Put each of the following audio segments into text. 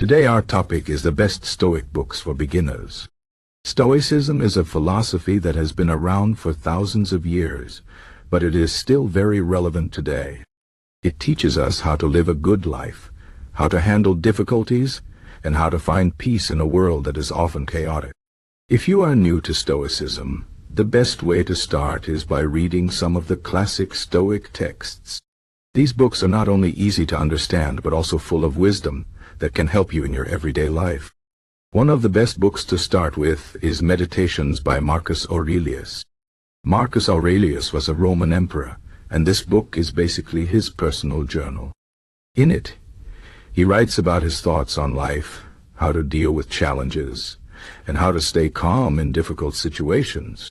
Today our topic is the best Stoic books for beginners. Stoicism is a philosophy that has been around for thousands of years, but it is still very relevant today. It teaches us how to live a good life, how to handle difficulties, and how to find peace in a world that is often chaotic. If you are new to Stoicism, the best way to start is by reading some of the classic Stoic texts. These books are not only easy to understand but also full of wisdom that can help you in your everyday life. One of the best books to start with is Meditations by Marcus Aurelius. Marcus Aurelius was a Roman emperor, and this book is basically his personal journal. In it, he writes about his thoughts on life, how to deal with challenges, and how to stay calm in difficult situations.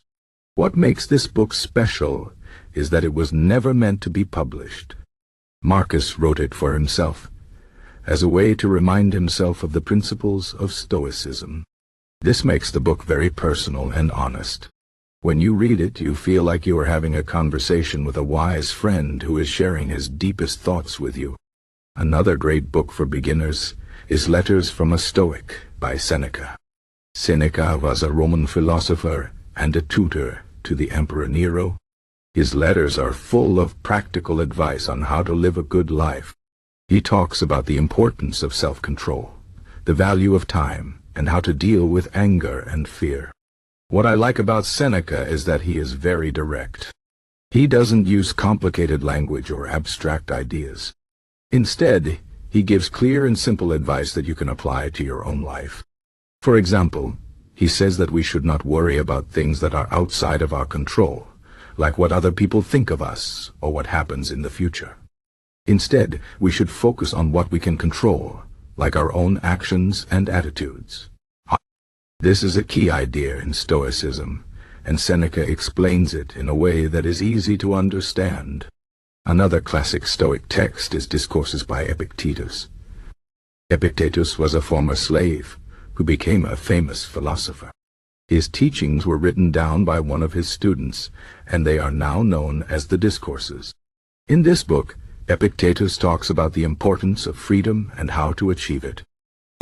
What makes this book special is that it was never meant to be published. Marcus wrote it for himself, as a way to remind himself of the principles of Stoicism. This makes the book very personal and honest. When you read it, you feel like you are having a conversation with a wise friend who is sharing his deepest thoughts with you. Another great book for beginners is Letters from a Stoic by Seneca. Seneca was a Roman philosopher and a tutor to the Emperor Nero. His letters are full of practical advice on how to live a good life. He talks about the importance of self-control, the value of time, and how to deal with anger and fear. What I like about Seneca is that he is very direct. He doesn't use complicated language or abstract ideas. Instead, he gives clear and simple advice that you can apply to your own life. For example, he says that we should not worry about things that are outside of our control, like what other people think of us or what happens in the future. Instead, we should focus on what we can control, like our own actions and attitudes. This is a key idea in Stoicism, and Seneca explains it in a way that is easy to understand. Another classic Stoic text is Discourses by Epictetus. Epictetus was a former slave who became a famous philosopher. His teachings were written down by one of his students, and they are now known as the Discourses. In this book, Epictetus talks about the importance of freedom and how to achieve it.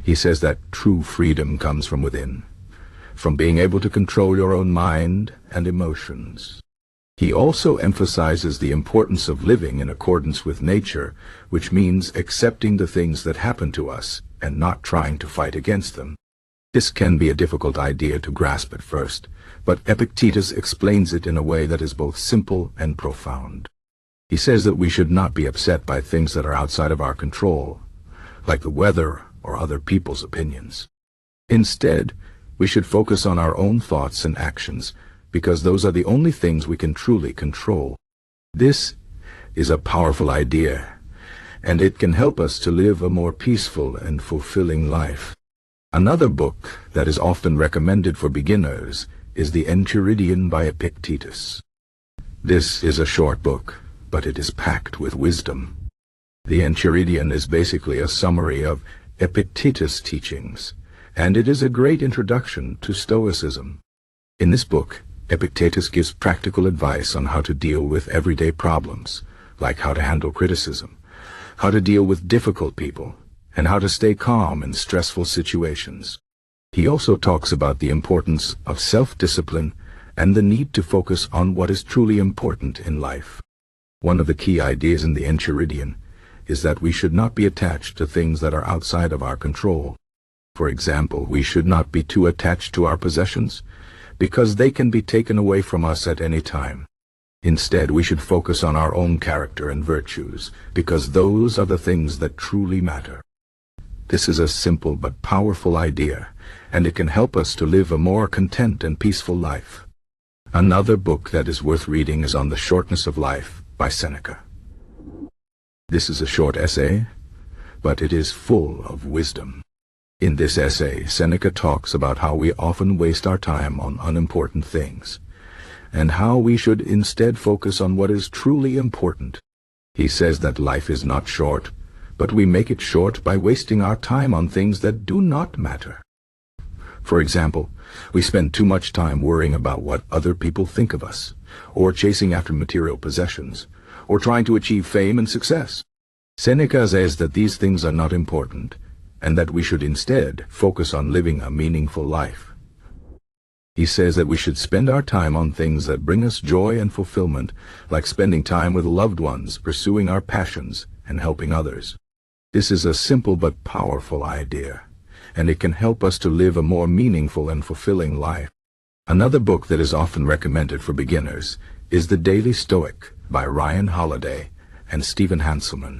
He says that true freedom comes from within, from being able to control your own mind and emotions. He also emphasizes the importance of living in accordance with nature, which means accepting the things that happen to us and not trying to fight against them. This can be a difficult idea to grasp at first, but Epictetus explains it in a way that is both simple and profound. He says that we should not be upset by things that are outside of our control, like the weather or other people's opinions. Instead, we should focus on our own thoughts and actions, because those are the only things we can truly control. This is a powerful idea, and it can help us to live a more peaceful and fulfilling life. Another book that is often recommended for beginners is the Enchiridion by Epictetus. This is a short book, but it is packed with wisdom. The Enchiridion is basically a summary of Epictetus' teachings, and it is a great introduction to Stoicism. In this book, Epictetus gives practical advice on how to deal with everyday problems, like how to handle criticism, how to deal with difficult people, and how to stay calm in stressful situations. He also talks about the importance of self-discipline and the need to focus on what is truly important in life. One of the key ideas in the Enchiridion is that we should not be attached to things that are outside of our control. For example, we should not be too attached to our possessions, because they can be taken away from us at any time. Instead, we should focus on our own character and virtues, because those are the things that truly matter. This is a simple but powerful idea, and it can help us to live a more content and peaceful life. Another book that is worth reading is On the Shortness of Life by Seneca. This is a short essay, but it is full of wisdom. In this essay, Seneca talks about how we often waste our time on unimportant things, and how we should instead focus on what is truly important. He says that life is not short, but we make it short by wasting our time on things that do not matter. For example, we spend too much time worrying about what other people think of us, or chasing after material possessions, or trying to achieve fame and success. Seneca says that these things are not important, and that we should instead focus on living a meaningful life. He says that we should spend our time on things that bring us joy and fulfillment, like spending time with loved ones, pursuing our passions, and helping others. This is a simple but powerful idea, and it can help us to live a more meaningful and fulfilling life. Another book that is often recommended for beginners is The Daily Stoic by Ryan Holiday and Stephen Hanselman.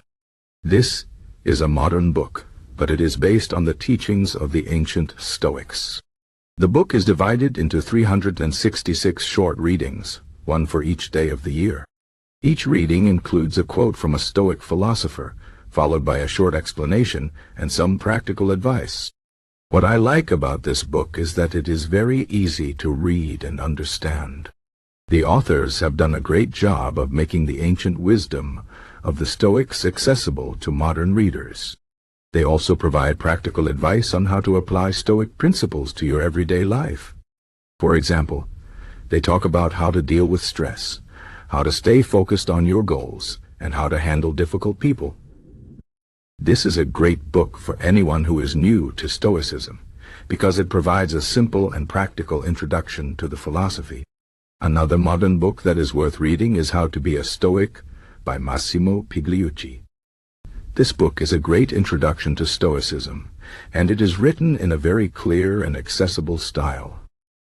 This is a modern book, but it is based on the teachings of the ancient Stoics. The book is divided into 366 short readings, one for each day of the year. Each reading includes a quote from a Stoic philosopher, followed by a short explanation and some practical advice. What I like about this book is that it is very easy to read and understand. The authors have done a great job of making the ancient wisdom of the Stoics accessible to modern readers. They also provide practical advice on how to apply Stoic principles to your everyday life. For example, they talk about how to deal with stress, how to stay focused on your goals, and how to handle difficult people. This is a great book for anyone who is new to Stoicism, because it provides a simple and practical introduction to the philosophy. Another modern book that is worth reading is How to be a Stoic by Massimo Pigliucci. This book is a great introduction to Stoicism, and it is written in a very clear and accessible style.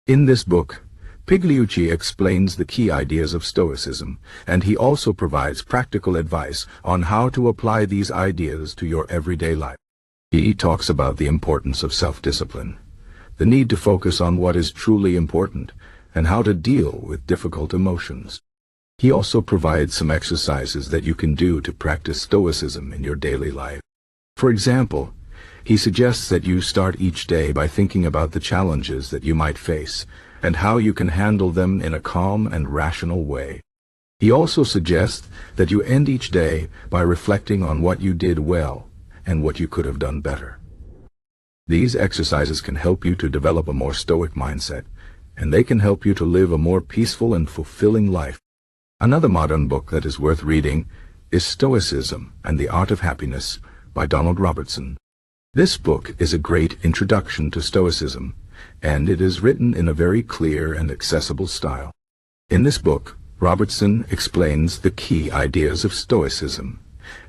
In this book, Pigliucci explains the key ideas of Stoicism, and he also provides practical advice on how to apply these ideas to your everyday life. He talks about the importance of self-discipline, the need to focus on what is truly important, and how to deal with difficult emotions. He also provides some exercises that you can do to practice Stoicism in your daily life. For example, he suggests that you start each day by thinking about the challenges that you might face and how you can handle them in a calm and rational way. He also suggests that you end each day by reflecting on what you did well and what you could have done better. These exercises can help you to develop a more Stoic mindset, and they can help you to live a more peaceful and fulfilling life. Another modern book that is worth reading is Stoicism and the Art of Happiness by Donald Robertson. This book is a great introduction to Stoicism, and it is written in a very clear and accessible style. In this book, Robertson explains the key ideas of Stoicism,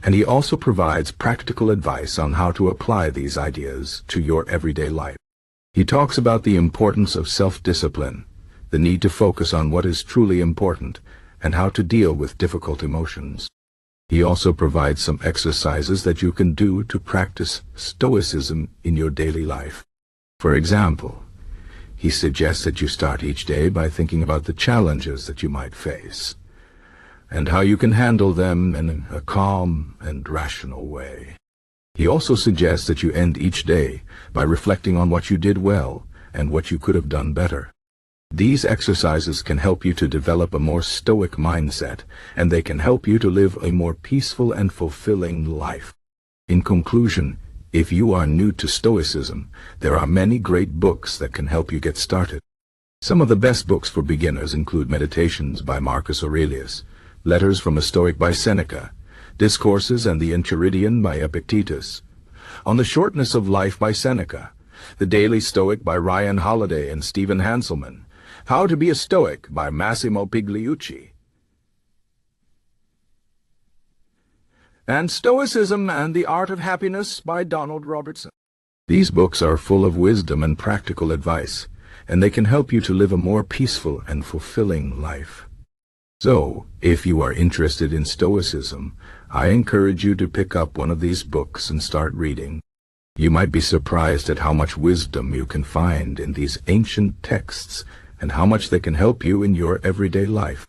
and he also provides practical advice on how to apply these ideas to your everyday life. He talks about the importance of self-discipline, the need to focus on what is truly important, and how to deal with difficult emotions. He also provides some exercises that you can do to practice Stoicism in your daily life. For example, he suggests that you start each day by thinking about the challenges that you might face, and how you can handle them in a calm and rational way. He also suggests that you end each day by reflecting on what you did well and what you could have done better. These exercises can help you to develop a more Stoic mindset, and they can help you to live a more peaceful and fulfilling life. In conclusion, if you are new to Stoicism, there are many great books that can help you get started. Some of the best books for beginners include Meditations by Marcus Aurelius, Letters from a Stoic by Seneca, Discourses and the Enchiridion by Epictetus, On the Shortness of Life by Seneca, The Daily Stoic by Ryan Holiday and Stephen Hanselman, How to be a Stoic by Massimo Pigliucci, and Stoicism and the Art of Happiness by Donald Robertson. These books are full of wisdom and practical advice, and they can help you to live a more peaceful and fulfilling life. So, if you are interested in Stoicism, I encourage you to pick up one of these books and start reading. You might be surprised at how much wisdom you can find in these ancient texts, and how much they can help you in your everyday life.